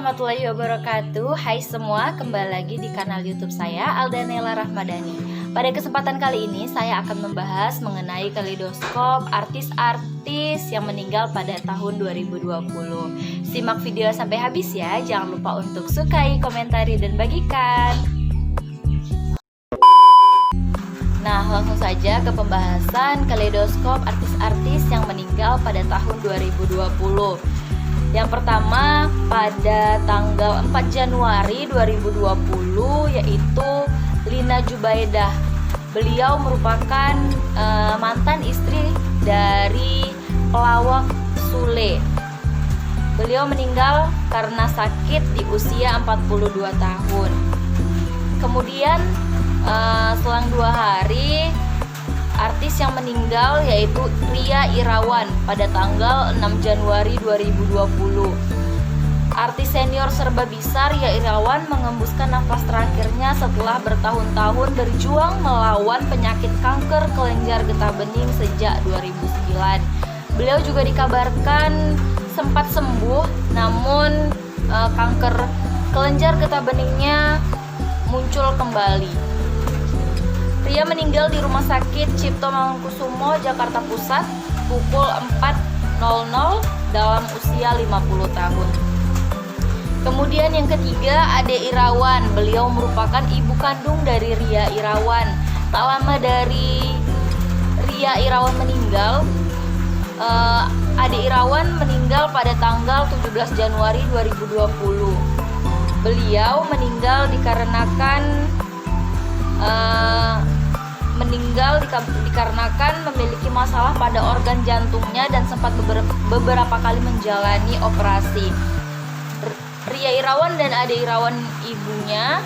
warahmatullahi wabarakatuh. Hai semua, kembali lagi di kanal YouTube saya, Aldanella Rahmadani. Pada kesempatan kali ini saya akan membahas mengenai kaleidoskop artis-artis yang meninggal pada tahun 2020. Simak video sampai habis ya. Jangan lupa untuk sukai, komentari, dan bagikan. Nah, langsung saja ke pembahasan kaleidoskop artis-artis yang meninggal pada tahun 2020. Yang pertama, pada tanggal 4 Januari 2020 yaitu Lina Jubaidah. Beliau merupakan mantan istri dari pelawak Sule. Beliau meninggal karena sakit di usia 42 tahun. Kemudian selang 2 hari, artis yang meninggal yaitu Ria Irawan pada tanggal 6 Januari 2020. Artis senior serba bisa Ria Irawan mengembuskan nafas terakhirnya setelah bertahun-tahun berjuang melawan penyakit kanker kelenjar getah bening sejak 2009. Beliau juga dikabarkan sempat sembuh, namun kanker kelenjar getah beningnya muncul kembali. Ria meninggal di Rumah Sakit Cipto Mangunkusumo, Jakarta Pusat pukul 4.00 dalam usia 50 tahun. Kemudian yang ketiga, Ade Irawan. Beliau merupakan ibu kandung dari Ria Irawan. Tak lama dari Ria Irawan meninggal, Ade Irawan meninggal pada tanggal 17 Januari 2020. Beliau meninggal dikarenakan dikarenakan memiliki masalah pada organ jantungnya dan sempat beberapa kali menjalani operasi. Ria Irawan dan Ade Irawan ibunya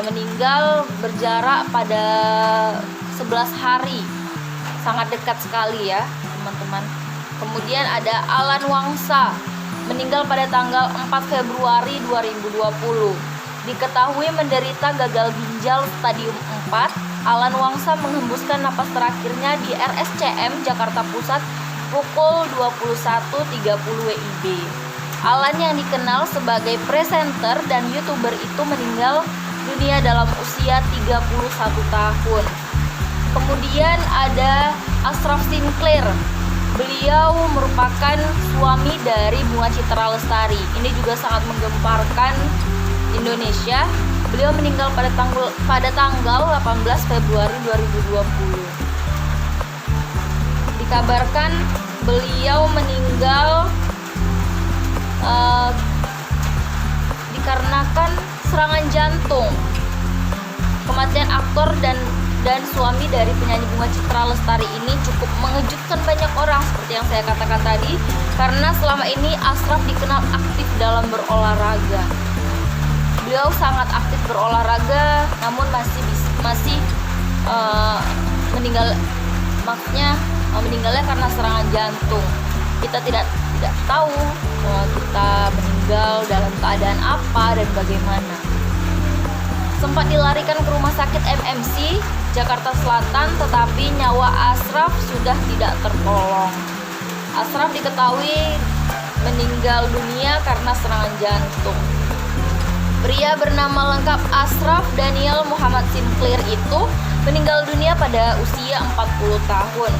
meninggal berjarak pada 11 hari. Sangat dekat sekali ya, teman-teman. Kemudian ada Alan Wangsa, meninggal pada tanggal 4 Februari 2020. Diketahui menderita gagal ginjal stadium 4. Alan Wangsa menghembuskan napas terakhirnya di RSCM Jakarta Pusat pukul 21.30 WIB. Alan yang dikenal sebagai presenter dan YouTuber itu meninggal dunia dalam usia 31 tahun. Kemudian ada Ashraf Sinclair. Beliau merupakan suami dari Bunga Citra Lestari. Ini juga sangat menggemparkan Indonesia. Beliau meninggal pada tanggal 18 Februari 2020. Dikabarkan beliau meninggal dikarenakan serangan jantung. Kematian aktor dan suami dari penyanyi Bunga Citra Lestari ini cukup mengejutkan banyak orang seperti yang saya katakan tadi, karena selama ini Ashraf dikenal aktif dalam berolahraga. Beliau sangat aktif berolahraga, namun masih meninggalnya karena serangan jantung. Kita tidak tahu kita meninggal dalam keadaan apa dan bagaimana. Sempat dilarikan ke Rumah Sakit MMC Jakarta Selatan, tetapi nyawa Ashraf sudah tidak tertolong. Ashraf diketahui meninggal dunia karena serangan jantung. Pria bernama lengkap Ashraf Daniel Muhammad Sinclair itu meninggal dunia pada usia 40 tahun.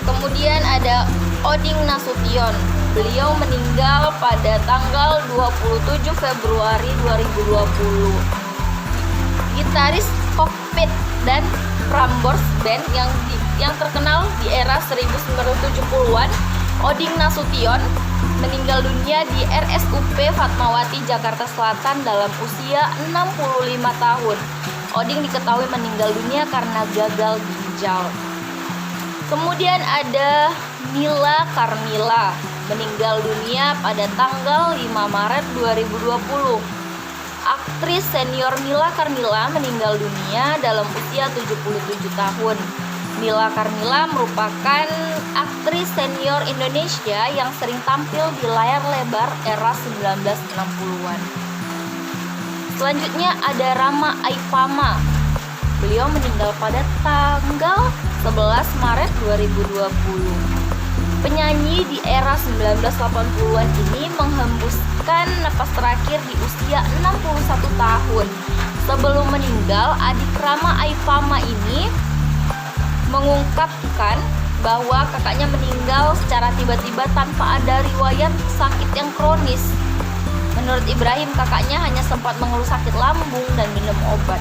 Kemudian ada Oding Nasution. Beliau meninggal pada tanggal 27 Februari 2020. Gitaris Cockpit dan Prambors Band yang terkenal di era 1970-an, Oding Nasution meninggal dunia di RSUP Fatmawati, Jakarta Selatan dalam usia 65 tahun. Oding diketahui meninggal dunia karena gagal ginjal. Kemudian ada Mila Karmila, meninggal dunia pada tanggal 5 Maret 2020. Aktris senior Mila Karmila meninggal dunia dalam usia 77 tahun. Mila Karmila merupakan aktris senior Indonesia yang sering tampil di layar lebar era 1960-an. Selanjutnya ada Rama Aifama. Beliau meninggal pada tanggal 11 Maret 2020. Penyanyi di era 1980-an ini menghembuskan napas terakhir di usia 61 tahun. Sebelum meninggal, adik Rama Aifama ini mengungkapkan bahwa kakaknya meninggal secara tiba-tiba tanpa ada riwayat sakit yang kronis. Menurut Ibrahim, kakaknya hanya sempat mengeluh sakit lambung dan minum obat.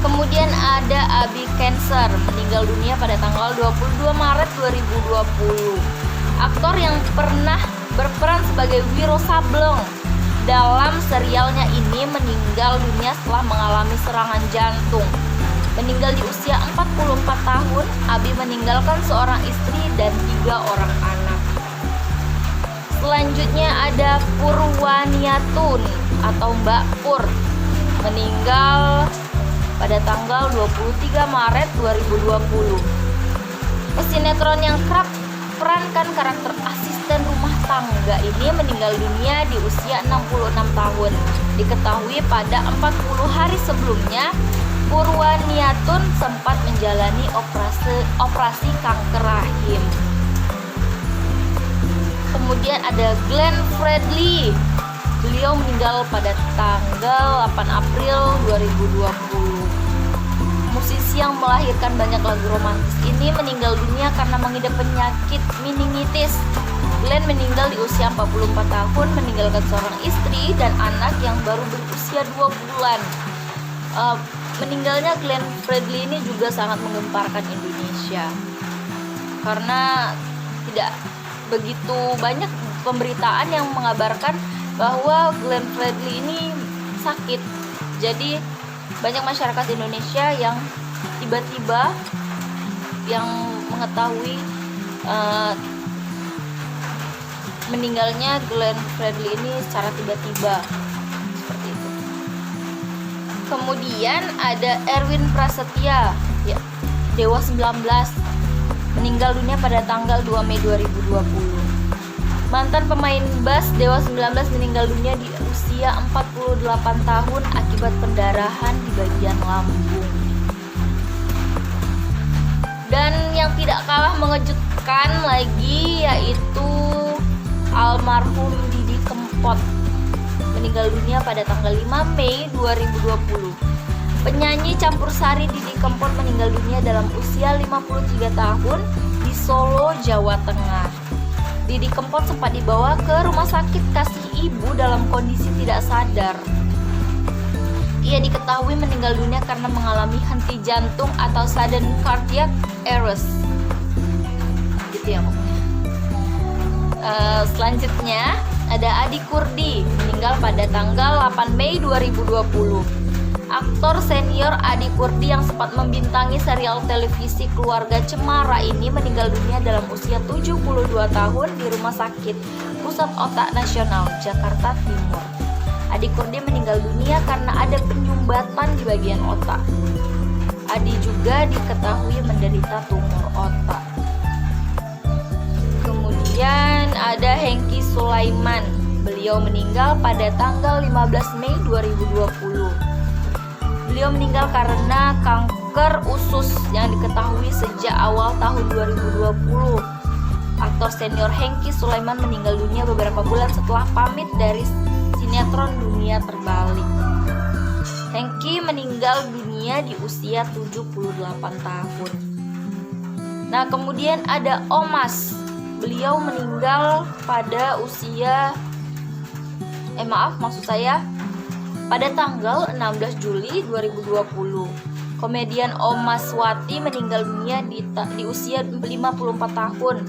Kemudian ada Abi Cancer, meninggal dunia pada tanggal 22 Maret 2020. Aktor yang pernah berperan sebagai Wiro Sableng dalam serialnya ini meninggal dunia setelah mengalami serangan jantung. Meninggal di usia 44 tahun, Abi meninggalkan seorang istri dan 3 orang anak. Selanjutnya ada Purwaniatun atau Mbak Pur, meninggal pada tanggal 23 Maret 2020. Pesinetron yang kerap perankan karakter asisten rumah tangga ini meninggal dunia di usia 66 tahun. Diketahui pada 40 hari sebelumnya, Purwaniatun sempat menjalani operasi kanker rahim. Kemudian ada Glenn Fredly. Beliau meninggal pada tanggal 8 April 2020. Musisi yang melahirkan banyak lagu romantis ini meninggal dunia karena mengidap penyakit meningitis. Glenn meninggal di usia 44 tahun, meninggalkan seorang istri dan anak yang baru berusia 2 bulan. Meninggalnya Glenn Fredly ini juga sangat menggemparkan Indonesia karena tidak begitu banyak pemberitaan yang mengabarkan bahwa Glenn Fredly ini sakit. Jadi banyak masyarakat Indonesia yang tiba-tiba yang mengetahui meninggalnya Glenn Fredly ini secara tiba-tiba seperti itu. Kemudian ada Erwin Prasetya, ya, Dewa 19, meninggal dunia pada tanggal 2 Mei 2020. Mantan pemain bass Dewa 19 meninggal dunia di usia 48 tahun akibat pendarahan di bagian lambung. Dan yang tidak kalah mengejutkan lagi yaitu almarhum Didi Kempot, meninggal dunia pada tanggal 5 Mei 2020. Penyanyi campursari Didi Kempot meninggal dunia dalam usia 53 tahun di Solo, Jawa Tengah. Didi Kempot sempat dibawa ke rumah sakit Kasih Ibu dalam kondisi tidak sadar. Ia diketahui meninggal dunia karena mengalami henti jantung atau sudden cardiac arrest. Gitu ya pokoknya. Selanjutnya ada Adi Kurdi, meninggal pada tanggal 8 Mei 2020. Aktor senior Adi Kurdi yang sempat membintangi serial televisi Keluarga Cemara ini meninggal dunia dalam usia 72 tahun di Rumah Sakit Pusat Otak Nasional, Jakarta Timur. Adi Kurdi meninggal dunia karena ada penyumbatan di bagian otak. Adi juga diketahui menderita tumor otak. Kemudian ada Hengki Sulaiman. Beliau meninggal pada tanggal 15 Mei 2020. Beliau meninggal karena kanker usus yang diketahui sejak awal tahun 2020. Aktor senior Hengki Sulaiman meninggal dunia beberapa bulan setelah pamit dari sinetron Dunia Terbalik. Hengki meninggal dunia di usia 78 tahun. Nah, kemudian ada Omas. Beliau meninggal pada usia pada tanggal 16 Juli 2020. Komedian Omas Wati meninggal dunia di usia 54 tahun.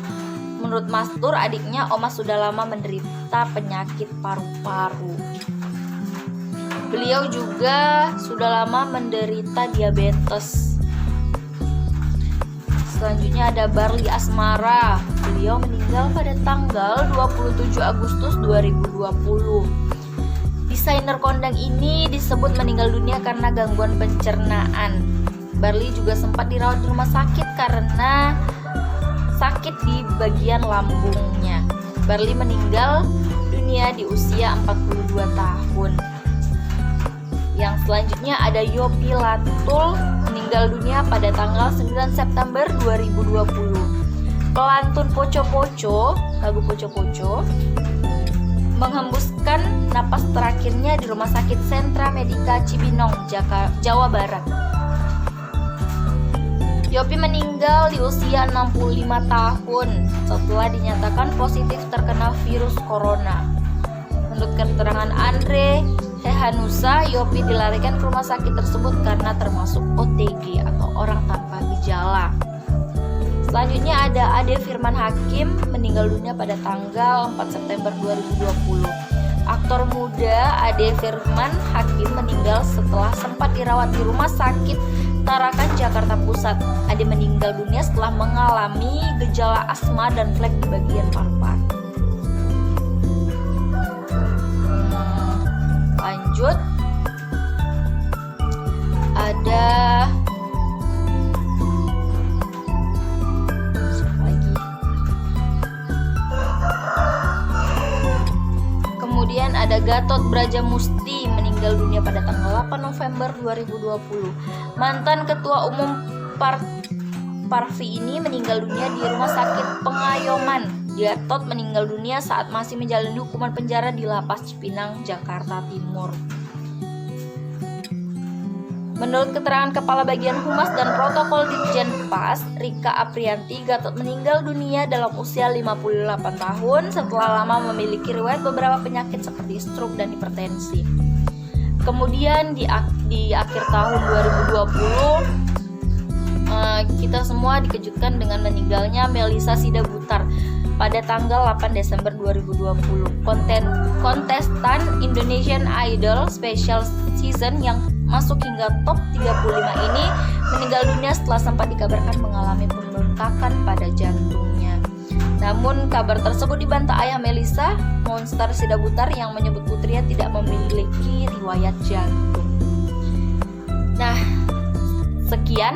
Menurut Mastur, adiknya Omas sudah lama menderita penyakit paru-paru. Beliau juga sudah lama menderita diabetes. Selanjutnya ada Barli Asmara. Beliau meninggal pada tanggal 27 Agustus 2020. Desainer kondang ini disebut meninggal dunia karena gangguan pencernaan. Barli juga sempat dirawat di rumah sakit karena sakit di bagian lambungnya. Barli meninggal dunia di usia 42 tahun. Yang selanjutnya ada Yopi Latul, meninggal dunia pada tanggal 9 September 2020. pelantun Poco-Poco, lagu Poco-Poco, menghembuskan napas terakhirnya di Rumah Sakit Sentra Medika Cibinong, Jawa Barat. Yopie meninggal di usia 65 tahun setelah dinyatakan positif terkena virus corona. Menurut keterangan Andre Hehanusa, Yopie dilarikan ke rumah sakit tersebut karena termasuk OTG atau orang tanpa gejala. Selanjutnya ada Ade Firman Hakim meninggal dunia pada tanggal 4 September 2020. Aktor muda Ade Firman Hakim meninggal setelah sempat dirawat di Rumah Sakit Tarakan, Jakarta Pusat. Ade meninggal dunia setelah mengalami gejala asma dan flek di bagian paru-paru. Lanjut, ada kemudian ada Gatot Brajamusti meninggal dunia pada tanggal 8 November 2020. Mantan Ketua Umum Parvi ini meninggal dunia di Rumah Sakit Pengayoman. Gatot meninggal dunia saat masih menjalani hukuman penjara di Lapas Cipinang, Jakarta Timur. Menurut keterangan Kepala Bagian Humas dan Protokol Ditjen Pas, Rika Aprianti, Gatot meninggal dunia dalam usia 58 tahun setelah lama memiliki riwayat beberapa penyakit seperti stroke dan hipertensi. Kemudian di akhir tahun 2020, kita semua dikejutkan dengan meninggalnya Melisa Sidabutar pada tanggal 8 Desember 2020. Kontestan Indonesian Idol Special Season yang masuk hingga top 35 ini meninggal dunia setelah sempat dikabarkan mengalami pembengkakan pada jantungnya. Namun kabar tersebut dibantah ayah Melisa, Monster Sidabutar, yang menyebut putrinya tidak memiliki riwayat jantung. Nah, sekian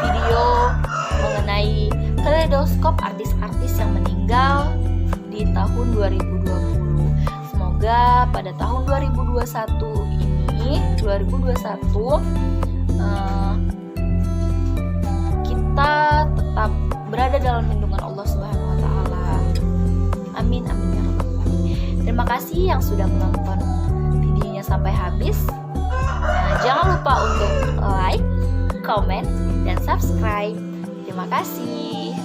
video mengenai kaleidoskop artis-artis yang meninggal di tahun 2020. Semoga pada tahun 2021 kita tetap berada dalam lindungan Allah Subhanahu wa taala. Amin amin ya rabbal alamin. Terima kasih yang sudah menonton videonya sampai habis. Jangan lupa untuk like, comment, dan subscribe. Terima kasih.